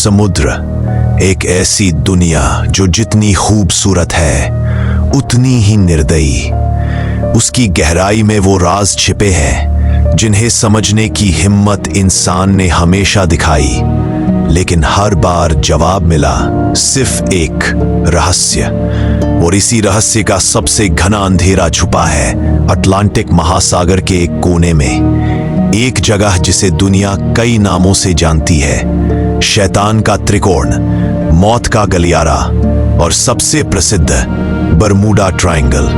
समुद्र एक ऐसी दुनिया जो जितनी खूबसूरत है उतनी ही निर्दयी। उसकी गहराई में वो राज छिपे हैं जिन्हें समझने की हिम्मत इंसान ने हमेशा दिखाई, लेकिन हर बार जवाब मिला सिर्फ एक रहस्य। और इसी रहस्य का सबसे घना अंधेरा छुपा है अटलांटिक महासागर के एक कोने में, एक जगह जिसे दुनिया कई नामों से जानती है। शैतान का त्रिकोण, मौत का गलियारा और सबसे प्रसिद्ध बरमूडा ट्रायंगल,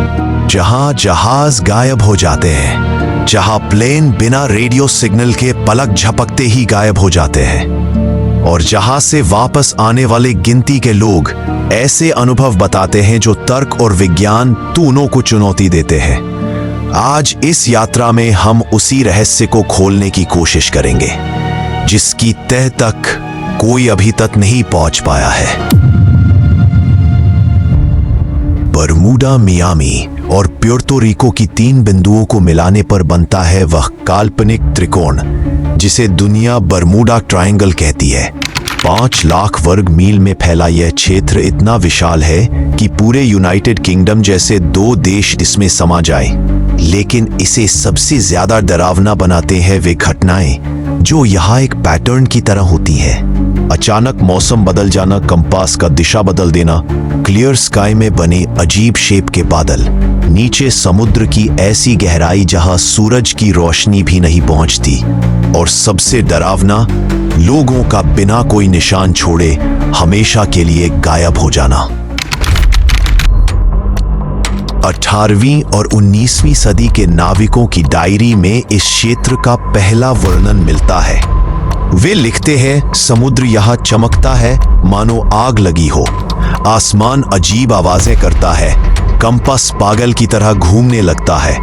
जहां जहाज गायब हो जाते हैं, जहां प्लेन बिना रेडियो सिग्नल के पलक झपकते ही गायब हो जाते हैं, और जहां से वापस आने वाले गिनती के लोग ऐसे अनुभव बताते हैं जो तर्क और विज्ञान दोनों को चुनौती देते हैं। आज इस यात्रा में हम उसी रहस्य को खोलने की कोशिश करेंगे जिसकी तह तक कोई अभी तक नहीं पहुंच पाया है। बरमूडा, मियामी और प्यूर्तो रिको की 3 बिंदुओं को मिलाने पर बनता है वह काल्पनिक त्रिकोण जिसे दुनिया बरमूडा ट्रायंगल कहती है। 5 लाख वर्ग मील में फैला यह क्षेत्र इतना विशाल है कि पूरे यूनाइटेड किंगडम जैसे 2 देश इसमें समा जाए। लेकिन इसे सबसे ज्यादा डरावना बनाते हैं वे घटनाएं जो यहाँ एक पैटर्न की तरह होती है। अचानक मौसम बदल जाना, कंपास का दिशा बदल देना, क्लियर स्काई में बने अजीब शेप के बादल, नीचे समुद्र की ऐसी गहराई जहां सूरज की रोशनी भी नहीं पहुंचती, और सबसे डरावना, लोगों का बिना कोई निशान छोड़े हमेशा के लिए गायब हो जाना। 18वीं और 19वीं सदी के नाविकों की डायरी में इस क्षेत्र का पहला वर्णन मिलता है। वे लिखते हैं, समुद्र यहाँ चमकता है मानो आग लगी हो, आसमान अजीब आवाजें करता है, कंपास पागल की तरह घूमने लगता है।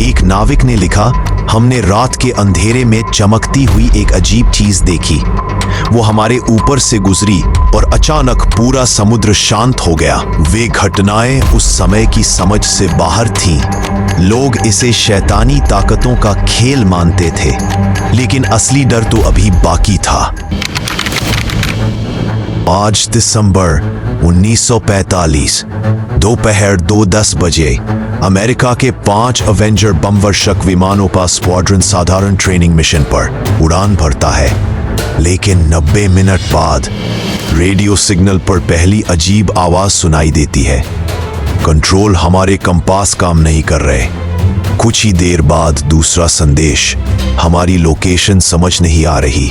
एक नाविक ने लिखा, हमने रात के अंधेरे में चमकती हुई एक अजीब चीज देखी। वो हमारे ऊपर से गुजरी और अचानक पूरा समुद्र शांत हो गया। वे घटनाएं उस समय की समझ से बाहर थीं। लोग इसे शैतानी ताकतों का खेल मानते थे, लेकिन असली डर तो अभी बाकी था। 5 दिसंबर 1945 दोपहर 2:10 बजे अमेरिका के 5 अवेंजर बमवर्षक विमानों का स्क्वाड्रन साधारण ट्रेनिंग मिशन पर उड़ान भरता है। लेकिन 90 मिनट बाद रेडियो सिग्नल पर पहली अजीब आवाज सुनाई देती है, कंट्रोल, हमारे कंपास काम नहीं कर रहे। कुछ ही देर बाद दूसरा संदेश, हमारी लोकेशन समझ नहीं आ रही।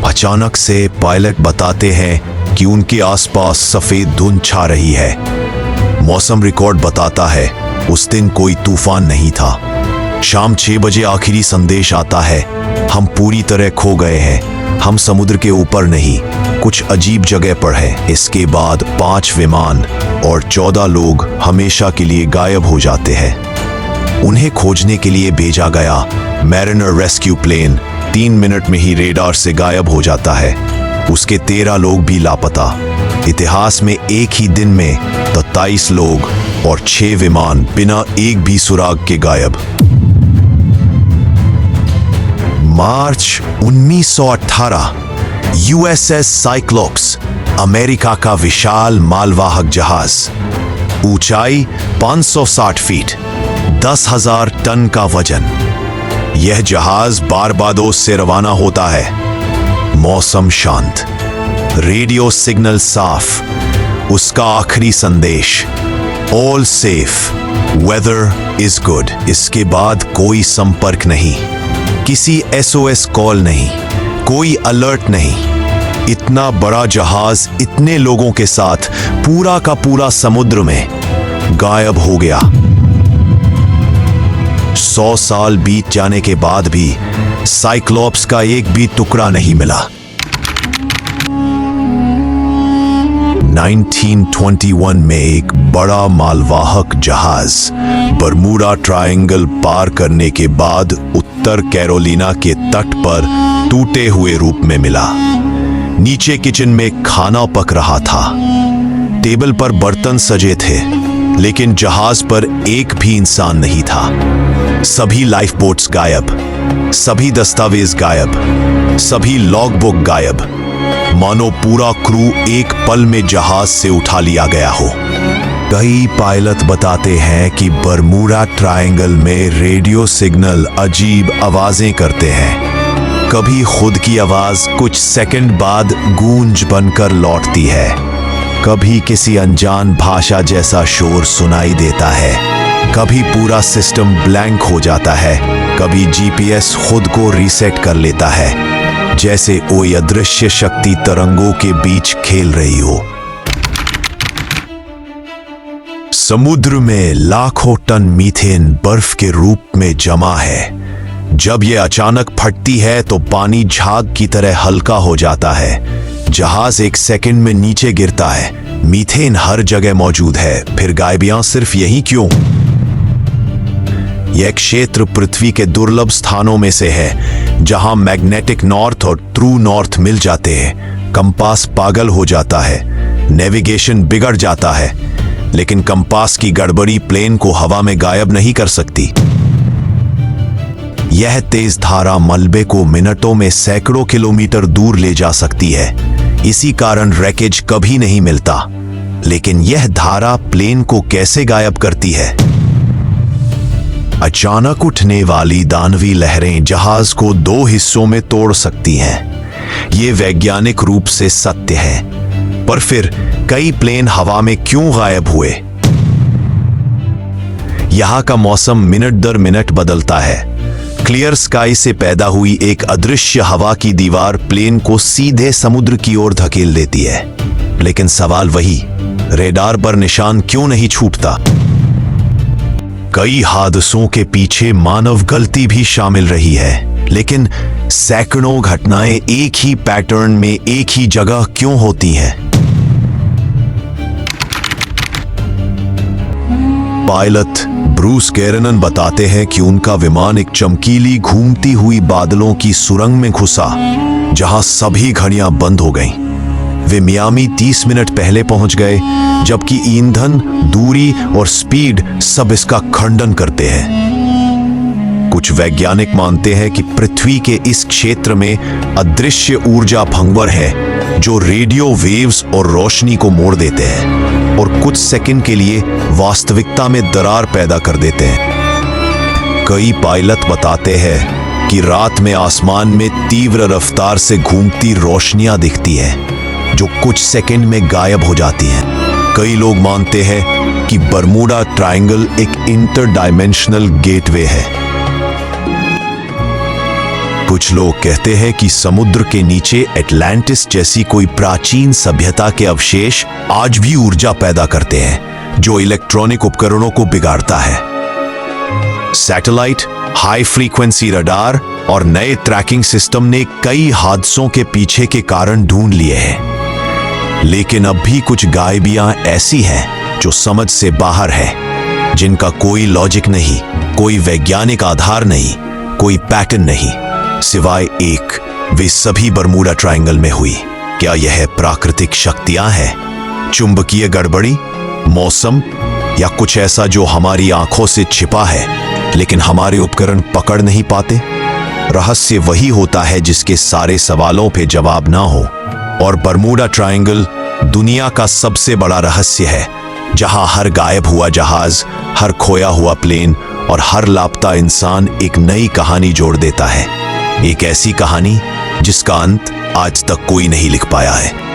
अचानक से पायलट बताते हैं कि उनके आसपास सफेद धुंध छा रही है। मौसम रिकॉर्ड बताता है उस दिन कोई तूफान नहीं था। शाम 6 बजे आखिरी संदेश आता है, हम पूरी तरह खो गए हैं, हम समुद्र के ऊपर नहीं, कुछ अजीब जगह पर हैं। इसके बाद 5 विमान और 14 लोग हमेशा के लिए गायब हो जाते हैं। उन्हें खोजने के लिए भेजा गया मैरिनर रेस्क्यू प्लेन 3 मिनट में ही रेडार से गायब हो जाता है। उसके 13 लोग भी लापता। इतिहास में एक ही दिन में 23 लोग और 6 विमान बिना एक भी सुराग के गायब। मार्च 1918 यूएसएस साइक्लोप्स, अमेरिका का विशाल मालवाहक जहाज, ऊंचाई 560 फीट, 10,000 टन का वजन। यह जहाज बारबाडोस से रवाना होता है। मौसम शांत, रेडियो सिग्नल साफ, उसका आखिरी संदेश, all safe, weather is good. इसके बाद कोई संपर्क नहीं, किसी एसओएस कॉल नहीं, कोई अलर्ट नहीं। इतना बड़ा जहाज इतने लोगों के साथ पूरा का पूरा समुद्र में गायब हो गया। 100 साल बीत जाने के बाद भी साइक्लोप्स का एक भी टुकड़ा नहीं मिला। 1921 में एक बड़ा मालवाहक जहाज बरमूडा ट्रायंगल पार करने के बाद उत्तर कैरोलिना के तट पर टूटे हुए रूप में मिला। नीचे किचन में खाना पक रहा था। टेबल पर बर्तन सजे थे, लेकिन जहाज पर एक भी इंसान नहीं था। सभी लाइफ बोट्स गायब, सभी दस्तावेज गायब, सभी लॉग बुक गायब। मानो पूरा क्रू एक पल में जहाज से उठा लिया गया हो। कई पायलट बताते हैं कि बरमूडा ट्रायंगल में रेडियो सिग्नल अजीब आवाजें करते हैं। कभी खुद की आवाज कुछ सेकंड बाद गूंज बनकर लौटती है, कभी किसी अनजान भाषा जैसा शोर सुनाई देता है, कभी पूरा सिस्टम ब्लैंक हो जाता है, कभी जीपीएस खुद को रीसेट कर लेता है, जैसे कोई अदृश्य शक्ति तरंगों के बीच खेल रही हो। समुद्र में लाखों टन मीथेन बर्फ के रूप में जमा है। जब यह अचानक फटती है तो पानी झाग की तरह हल्का हो जाता है। जहाज एक सेकंड में नीचे गिरता है। मीथेन हर जगह मौजूद है, फिर गायबियां सिर्फ यहीं क्यों? यह क्षेत्र पृथ्वी के दुर्लभ स्थानों में से है जहां मैग्नेटिक नॉर्थ और ट्रू नॉर्थ मिल जाते हैं। कंपास पागल हो जाता है, नेविगेशन बिगड़ जाता है, लेकिन कंपास की गड़बड़ी प्लेन को हवा में गायब नहीं कर सकती। यह तेज धारा मलबे को मिनटों में सैकड़ों किलोमीटर दूर ले जा सकती है। इसी कारण रैकेज कभी नहीं मिलता। लेकिन यह धारा प्लेन को कैसे गायब करती है? अचानक उठने वाली दानवी लहरें जहाज को दो हिस्सों में तोड़ सकती हैं। ये वैज्ञानिक रूप से सत्य है, पर फिर कई प्लेन हवा में क्यों गायब हुए? यहां का मौसम मिनट दर मिनट बदलता है। क्लियर स्काई से पैदा हुई एक अदृश्य हवा की दीवार प्लेन को सीधे समुद्र की ओर धकेल देती है। लेकिन सवाल वही, रेडार पर निशान क्यों नहीं छूटता? कई हादसों के पीछे मानव गलती भी शामिल रही है, लेकिन सैकड़ों घटनाएं एक ही पैटर्न में एक ही जगह क्यों होती हैं? पायलट ब्रूस कैरनन बताते हैं कि उनका विमान एक चमकीली घूमती हुई बादलों की सुरंग में घुसा, जहां सभी घड़ियां बंद हो गईं। वे मियामी 30 मिनट पहले पहुंच गए, जबकि ईंधन, दूरी और स्पीड सब इसका खंडन करते हैं। कुछ वैज्ञानिक मानते हैं कि पृथ्वी के इस क्षेत्र में अदृश्य ऊर्जा भंवर है, जो रेडियो वेव्स और रोशनी को मोड़ देते हैं और कुछ सेकंड के लिए वास्तविकता में दरार पैदा कर देते हैं। कई पायलट बताते हैं कि रात में आसमान में तीव्र रफ्तार से घूमती रोशनियां दिखती हैं, जो कुछ सेकंड में गायब हो जाती हैं। कई लोग मानते हैं कि बरमूडा ट्रायंगल एक इंटरडायमेंशनल गेटवे है। कुछ लोग कहते हैं कि समुद्र के नीचे एटलांटिस जैसी कोई प्राचीन सभ्यता के अवशेष आज भी ऊर्जा पैदा करते हैं, जो इलेक्ट्रॉनिक उपकरणों को बिगाड़ता है। सैटेलाइट, हाई फ्रीक्वेंसी रडार और नए ट्रैकिंग सिस्टम ने कई हादसों के पीछे के कारण ढूंढ लिए हैं। लेकिन अब भी कुछ गायबियां ऐसी हैं जो समझ से बाहर है, जिनका कोई लॉजिक नहीं, कोई वैज्ञानिक आधार नहीं, कोई पैटर्न नहीं, सिवाय एक, वे सभी बरमूडा ट्रायंगल में हुई। क्या यह प्राकृतिक शक्तियां हैं, चुंबकीय गड़बड़ी, मौसम, या कुछ ऐसा जो हमारी आंखों से छिपा है लेकिन हमारे उपकरण पकड़ नहीं पाते? रहस्य वही होता है जिसके सारे सवालों पे जवाब ना हो। और बरमूडा ट्रायंगल दुनिया का सबसे बड़ा रहस्य है, जहां हर गायब हुआ जहाज, हर खोया हुआ प्लेन और हर लापता इंसान एक नई कहानी जोड़ देता है। एक ऐसी कहानी जिसका अंत आज तक कोई नहीं लिख पाया है।